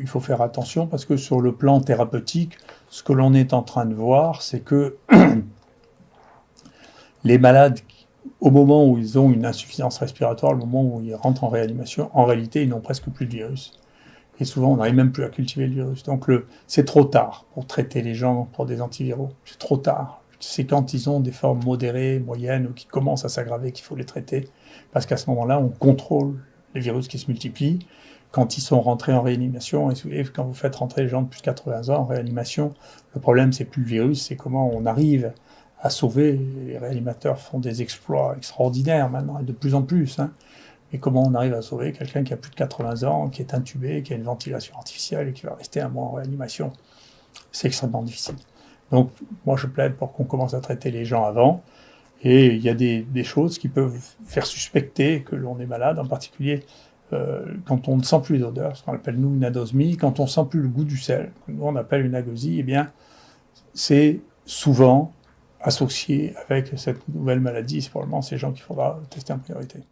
il faut faire attention parce que sur le plan thérapeutique, ce que l'on est en train de voir, c'est que les malades, au moment où ils ont une insuffisance respiratoire, le moment où ils rentrent en réanimation, en réalité, ils n'ont presque plus de virus. Et souvent, on n'arrive même plus à cultiver le virus. Donc, c'est trop tard pour traiter les gens pour des antiviraux. C'est trop tard. C'est quand ils ont des formes modérées, moyennes, ou qui commencent à s'aggraver qu'il faut les traiter. Parce qu'à ce moment-là, on contrôle les virus qui se multiplient. Quand ils sont rentrés en réanimation, et quand vous faites rentrer les gens de plus de 80 ans en réanimation, le problème, c'est plus le virus, c'est comment on arrive à sauver. Les réanimateurs font des exploits extraordinaires maintenant, et de plus en plus. Et comment on arrive à sauver quelqu'un qui a plus de 80 ans, qui est intubé, qui a une ventilation artificielle et qui va rester un mois en réanimation? C'est extrêmement difficile. Donc, moi, je plaide pour qu'on commence à traiter les gens avant. Et il y a des choses qui peuvent faire suspecter que l'on est malade, en particulier quand on ne sent plus les odeurs, ce qu'on appelle nous une anosmie, quand on ne sent plus le goût du sel, nous on appelle une agosie, eh bien, c'est souvent associé avec cette nouvelle maladie. C'est probablement ces gens qu'il faudra tester en priorité.